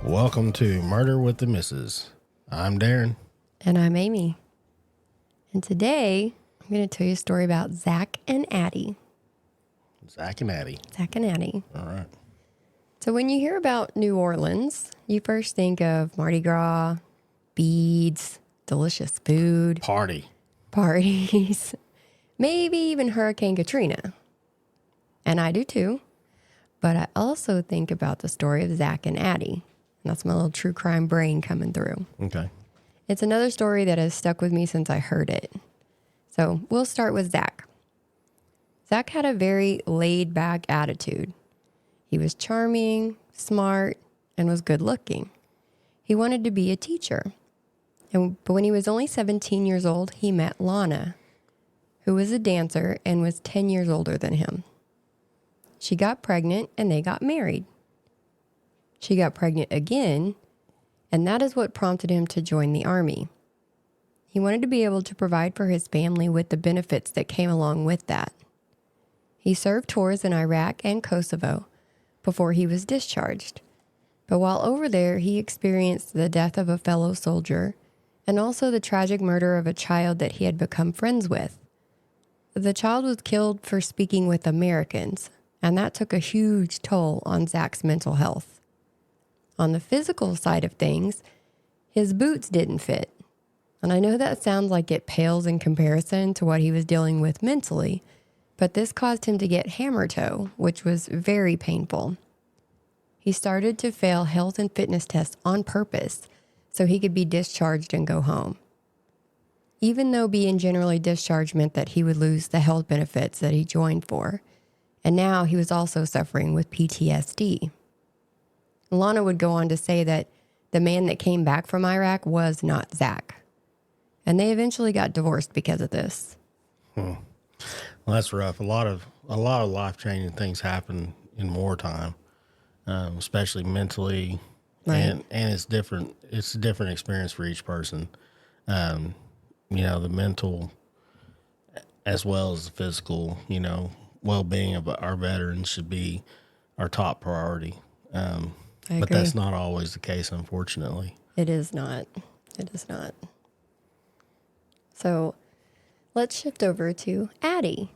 Welcome to Murder with the Missus. I'm Darren. And I'm Amy. And today, I'm going to tell you a story about Zack and Addie. Zack and Addie. Zack and Addie. All right. So when you hear about New Orleans, you first think of Mardi Gras, beads, delicious food, parties, maybe even Hurricane Katrina. And I do too. But I also think about the story of Zack and Addie. And that's my little true crime brain coming through. Okay. It's another story that has stuck with me since I heard it. So we'll start with Zack. Zack had a very laid-back attitude. He was charming, smart, and was good-looking. He wanted to be a teacher. But when he was only 17 years old, he met Lana, who was a dancer and was 10 years older than him. She got pregnant, and they got married. She got pregnant again, and that is what prompted him to join the army. He wanted to be able to provide for his family with the benefits that came along with that. He served tours in Iraq and Kosovo before he was discharged. But while over there, he experienced the death of a fellow soldier and also the tragic murder of a child that he had become friends with. The child was killed for speaking with Americans, and that took a huge toll on Zack's mental health. On the physical side of things, his boots didn't fit. And I know that sounds like it pales in comparison to what he was dealing with mentally, but this caused him to get hammer toe, which was very painful. He started to fail health and fitness tests on purpose so he could be discharged and go home. Even though being generally discharged meant that he would lose the health benefits that he joined for. And now he was also suffering with PTSD. Lana would go on to say that the man that came back from Iraq was not Zack. And they eventually got divorced because of this. Well, that's rough. A lot of life-changing things happen in wartime, especially mentally, Right. and it's different. It's a different experience for each person. The mental as well as the physical, well-being of our veterans should be our top priority. I But agree. that's not always the case, unfortunately. It is not. It is not. So let's shift over to Addie.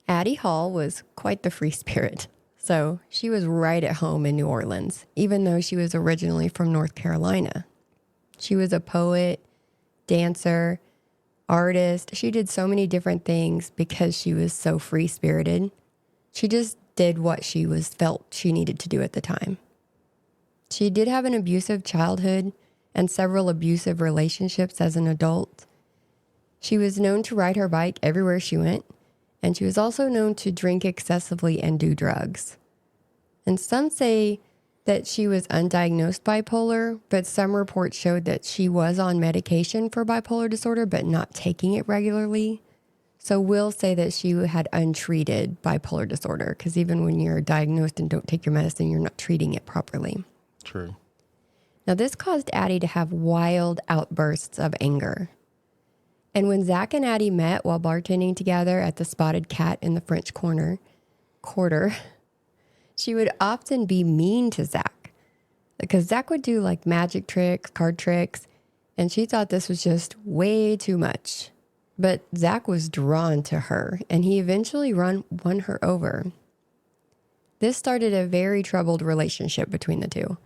Addie Hall was quite the free spirit. So she was right at home in New Orleans, even though she was originally from North Carolina. She was a poet, dancer, artist. She did so many different things because she was so free-spirited. She just did what she felt she needed to do at the time. She did have an abusive childhood and several abusive relationships as an adult. She was known to ride her bike everywhere she went, and she was also known to drink excessively and do drugs. And some say that she was undiagnosed bipolar, but some reports showed that she was on medication for bipolar disorder, but not taking it regularly. So we'll say that she had untreated bipolar disorder, because even when you're diagnosed and don't take your medicine, you're not treating it properly. True. Now, this caused Addie to have wild outbursts of anger. And when Zack and Addie met while bartending together at the Spotted Cat in the French Quarter, she would often be mean to Zack. Because Zack would do like magic tricks, card tricks, and she thought this was just way too much. But Zack was drawn to her, and he eventually won her over. This started a very troubled relationship between the two.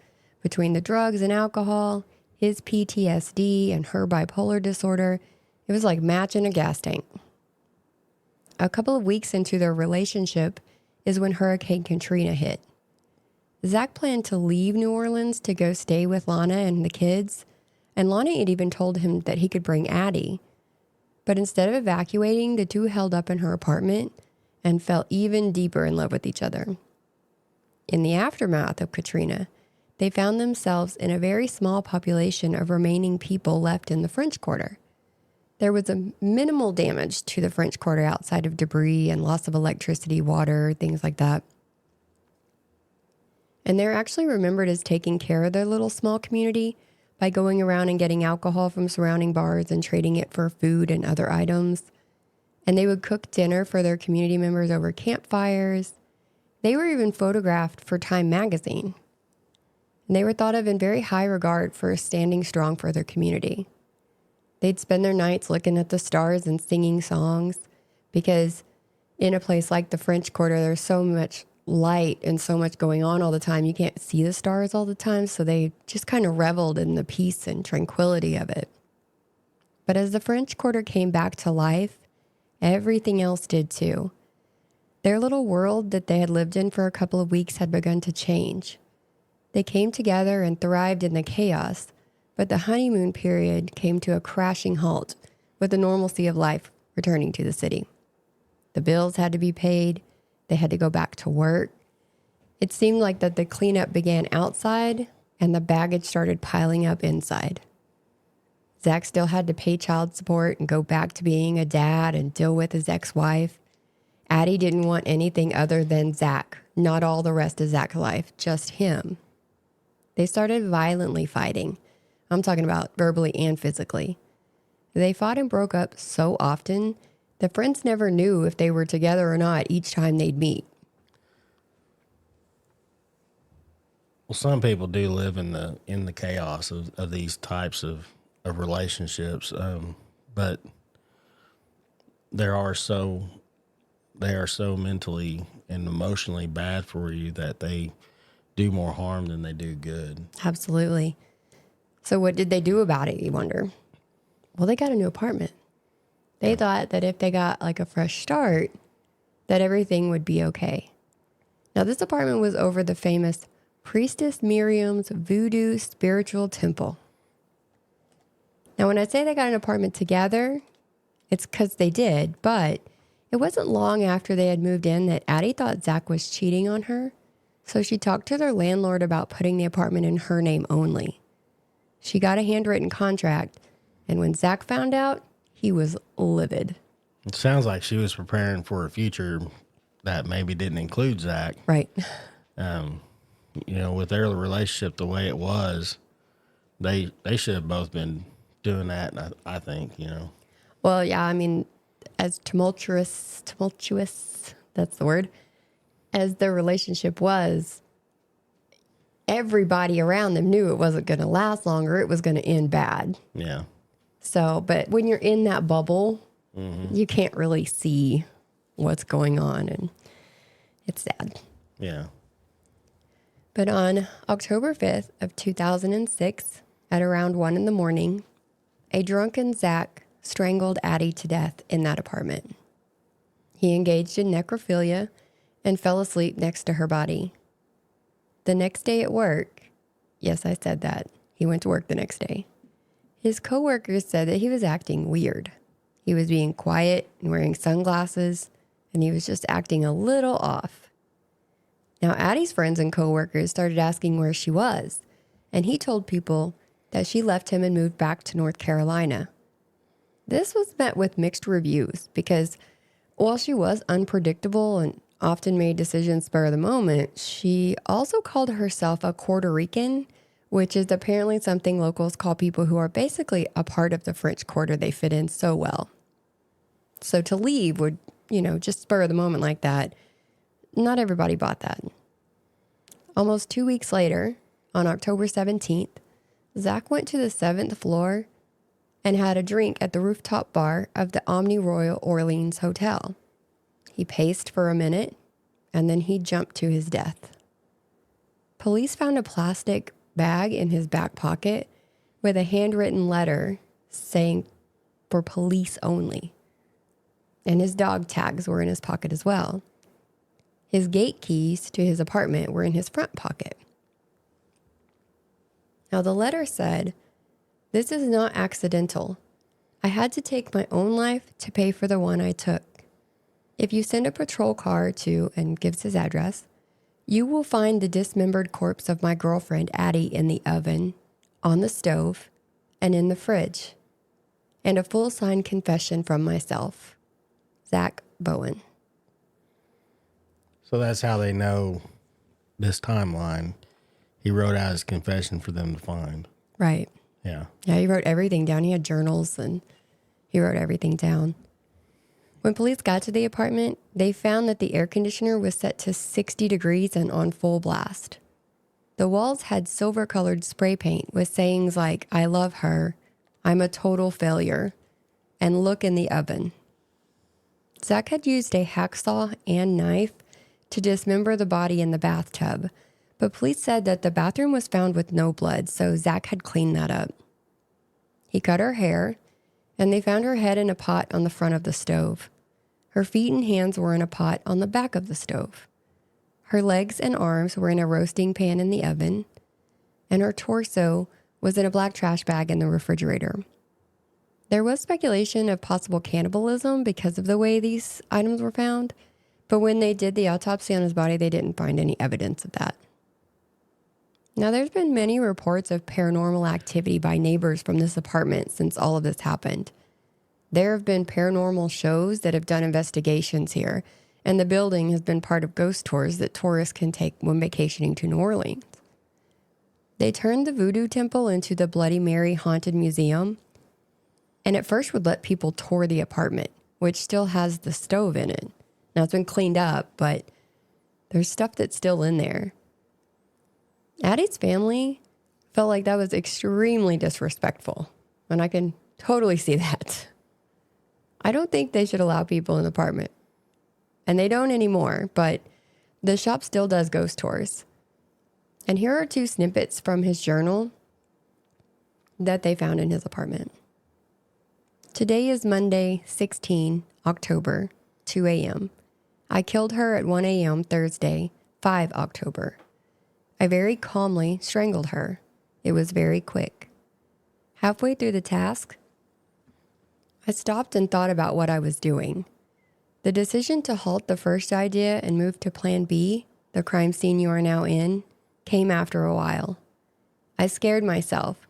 Between the drugs and alcohol, his PTSD, and her bipolar disorder, it was like matching a gas tank. A couple of weeks into their relationship is when Hurricane Katrina hit. Zack planned to leave New Orleans to go stay with Lana and the kids, and Lana had even told him that he could bring Addie. But instead of evacuating, the two held up in her apartment and fell even deeper in love with each other. In the aftermath of Katrina, they found themselves in a very small population of remaining people left in the French Quarter. There was a minimal damage to the French Quarter outside of debris and loss of electricity, water, things like that. And they're actually remembered as taking care of their little small community by going around and getting alcohol from surrounding bars and trading it for food and other items. And they would cook dinner for their community members over campfires. They were even photographed for Time magazine. And they were thought of in very high regard for standing strong for their community. They'd spend their nights looking at the stars and singing songs because in a place like the French Quarter, there's so much light and so much going on all the time. You can't see the stars all the time. So they just kind of reveled in the peace and tranquility of it. But as the French Quarter came back to life, everything else did too. Their little world that they had lived in for a couple of weeks had begun to change. They came together and thrived in the chaos, but the honeymoon period came to a crashing halt with the normalcy of life returning to the city. The bills had to be paid. They had to go back to work. It seemed like that the cleanup began outside and the baggage started piling up inside. Zack still had to pay child support and go back to being a dad and deal with his ex-wife. Addie didn't want anything other than Zack, not all the rest of Zack's life, just him. They started violently fighting. I'm talking about verbally and physically. They fought and broke up so often, the friends never knew if they were together or not each time they'd meet. Well, some people do live in the chaos of these types of relationships, but they are so mentally and emotionally bad for you that they do more harm than they do good. Absolutely. So what did they do about it, you wonder? Well, they got a new apartment. They thought that if they got like a fresh start, that everything would be okay. Now, this apartment was over the famous Priestess Miriam's voodoo spiritual temple. Now, when I say they got an apartment together, it's because they did, but it wasn't long after they had moved in that Addie thought Zack was cheating on her, so she talked to their landlord about putting the apartment in her name only. She got a handwritten contract, and when Zack found out, he was livid. It sounds like she was preparing for a future that maybe didn't include Zack. Right. With their relationship the way it was, they should have both been doing that, I think. Well, yeah, I mean, as tumultuous, that's the word, as their relationship was, everybody around them knew it wasn't going to last longer. It was going to end bad. Yeah. So, but when you're in that bubble, you can't really see what's going on, and it's sad. Yeah. But on October 5th of 2006, at around 1 a.m, a drunken Zack strangled Addie to death in that apartment. He engaged in necrophilia and fell asleep next to her body. The next day at work, yes, I said that, he went to work the next day. His coworkers said that he was acting weird. He was being quiet and wearing sunglasses, and he was just acting a little off. Now, Addie's friends and coworkers started asking where she was, and he told people that she left him and moved back to North Carolina. This was met with mixed reviews because while she was unpredictable and often made decisions spur of the moment, she also called herself a Puerto Rican, which is apparently something locals call people who are basically a part of the French Quarter. They fit in so well. So to leave would, just spur of the moment like that. Not everybody bought that. Almost 2 weeks later, on October 17th, Zack went to the 7th floor and had a drink at the rooftop bar of the Omni Royal Orleans Hotel. He paced for a minute, and then he jumped to his death. Police found a plastic bag in his back pocket with a handwritten letter saying, "For police only." And his dog tags were in his pocket as well. His gate keys to his apartment were in his front pocket. Now, the letter said, "This is not accidental. I had to take my own life to pay for the one I took. If you send a patrol car to," and gives his address, "you will find the dismembered corpse of my girlfriend, Addie, in the oven, on the stove, and in the fridge, and a full signed confession from myself, Zack Bowen." So that's how they know this timeline. He wrote out his confession for them to find. Right. Yeah. Yeah, he wrote everything down. He had journals and he wrote everything down. When police got to the apartment, they found that the air conditioner was set to 60 degrees and on full blast. The walls had silver-colored spray paint with sayings like, "I love her," "I'm a total failure," and "Look in the oven." Zack had used a hacksaw and knife to dismember the body in the bathtub, but police said that the bathroom was found with no blood, so Zack had cleaned that up. He cut her hair, and they found her head in a pot on the front of the stove. Her feet and hands were in a pot on the back of the stove. Her legs and arms were in a roasting pan in the oven, and her torso was in a black trash bag in the refrigerator. There was speculation of possible cannibalism because of the way these items were found, but when they did the autopsy on his body, they didn't find any evidence of that. Now, there's been many reports of paranormal activity by neighbors from this apartment since all of this happened. There have been paranormal shows that have done investigations here, and the building has been part of ghost tours that tourists can take when vacationing to New Orleans. They turned the Voodoo Temple into the Bloody Mary Haunted Museum, and at first would let people tour the apartment, which still has the stove in it. Now, it's been cleaned up, but there's stuff that's still in there. Addie's family felt like that was extremely disrespectful, and I can totally see that. I don't think they should allow people in the apartment, and they don't anymore, but the shop still does ghost tours. And here are 2 snippets from his journal that they found in his apartment. Today is Monday, 16 October, 2 a.m. I killed her at 1 a.m. Thursday, 5 October. I very calmly strangled her. It was very quick. Halfway through the task, I stopped and thought about what I was doing. The decision to halt the first idea and move to Plan B, the crime scene you are now in, came after a while. I scared myself,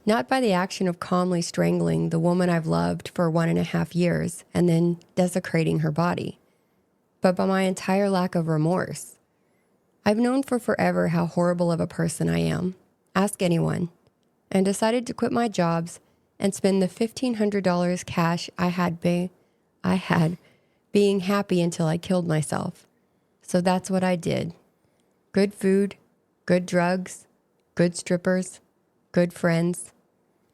not by the action of calmly strangling the woman I've loved for 1.5 years and then desecrating her body, but by my entire lack of remorse. I've known for forever how horrible of a person I am. Ask anyone. And decided to quit my jobs and spend the $1,500 cash I had being happy until I killed myself. So that's what I did. Good food, good drugs, good strippers, good friends,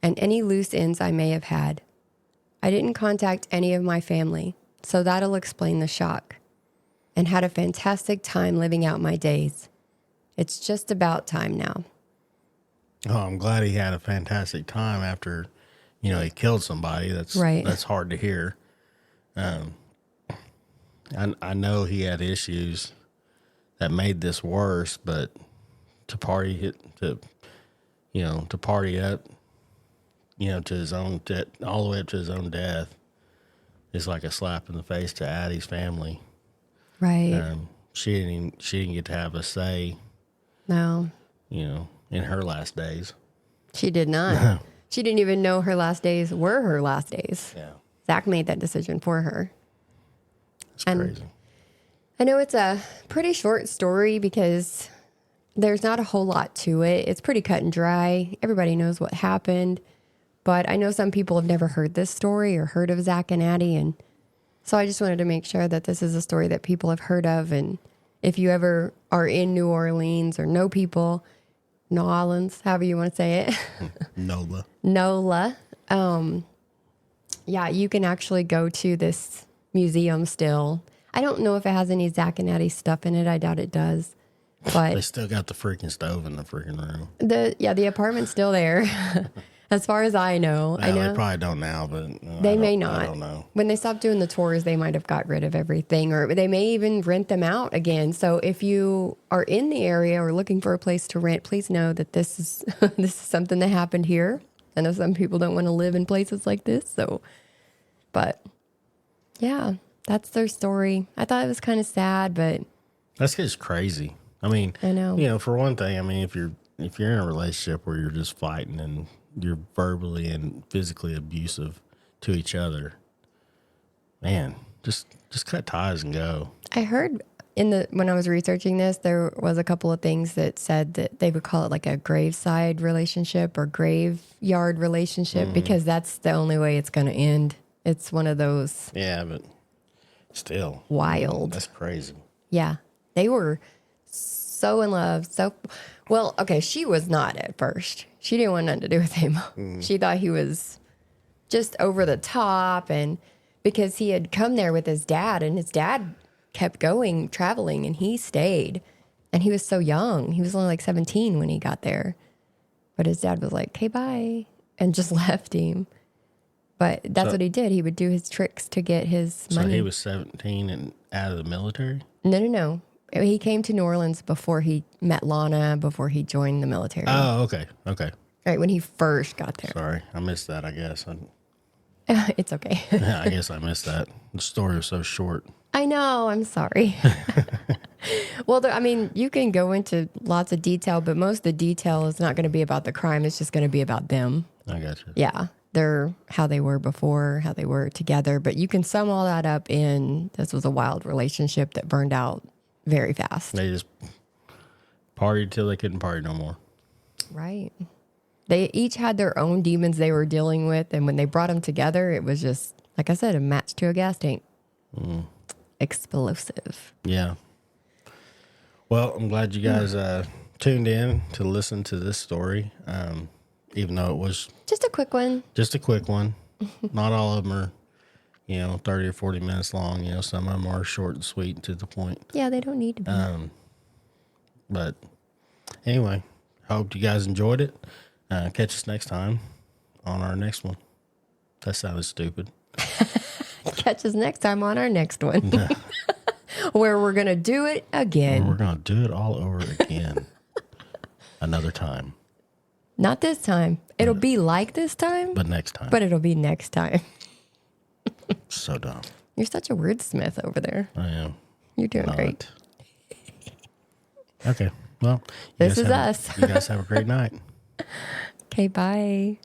and any loose ends I may have had. I didn't contact any of my family, so that'll explain the shock. And had a fantastic time living out my days. It's just about time now. Oh, I'm glad he had a fantastic time after, he killed somebody. That's right. That's hard to hear. I know he had issues that made this worse, but to party up, to his own all the way up to his own death is like a slap in the face to Addie's family. Right. She didn't get to have a say. No. In her last days. She did not. She didn't even know her last days were her last days. Yeah. Zack made that decision for her. It's crazy. I know it's a pretty short story because there's not a whole lot to it. It's pretty cut and dry. Everybody knows what happened. But I know some people have never heard this story or heard of Zack and Addie, and so I just wanted to make sure that this is a story that people have heard of. And if you ever are in New Orleans or know people, New Orleans, however you want to say it. NOLA. Yeah, you can actually go to this museum still. I don't know if it has any Zack and Addie stuff in it. I doubt it does. But they still got the freaking stove in the freaking room. The apartment's still there. As far as I know. I know they probably don't now, but they may not. I don't know. When they stopped doing the tours, they might have got rid of everything, or they may even rent them out again. So if you are in the area or looking for a place to rent, please know that this is this is something that happened here. I know some people don't want to live in places like this, but yeah, that's their story. I thought it was kind of sad, but that's just crazy. I mean, I know. For one thing, I mean, if you're in a relationship where you're just fighting and you're verbally and physically abusive to each other, man, just cut ties and go. I heard when I was researching this, there was a couple of things that said that they would call it like a graveside relationship or graveyard relationship because that's the only way it's going to end. It's one of those. Yeah, but still wild. That's crazy. Yeah. They were So in love. So, well, okay, she was not at first. She didn't want nothing to do with him. She thought he was just over the top. And because he had come there with his dad, and his dad kept going, traveling, and he stayed. And he was so young. He was only like 17 when he got there. But his dad was like, "Okay, bye," and just left him. But that's what he did. He would do his tricks to get his money. So he was 17 and out of the military? No. He came to New Orleans before he met Lana, before he joined the military. Oh, okay. Right, when he first got there. Sorry, I missed that, I guess. It's okay. Yeah, I guess I missed that. The story was so short. I know, I'm sorry. Well, I mean, you can go into lots of detail, but most of the detail is not going to be about the crime. It's just going to be about them. I got you. Yeah, how they were before, how they were together. But you can sum all that up in this was a wild relationship that burned out very fast. They just partied till they couldn't party no more. Right. They each had their own demons they were dealing with. And when they brought them together, it was just, like I said, a match to a gas tank. Explosive. Yeah. Well, I'm glad you guys tuned in to listen to this story, even though it was just a quick one. Not all of them are, 30 or 40 minutes long. Some of them are short and sweet and to the point. Yeah, they don't need to be. But anyway, hope you guys enjoyed it. Catch us next time on our next one. That sounded stupid. Catch us next time on our next one. Where we're going to do it again. We're going to do it all over again. Another time. Not this time. It'll be like this time. But next time. But it'll be next time. So dumb. You're such a wordsmith over there. I am. You're doing great. Okay. Well, this is us. You guys have a great night. Okay, bye.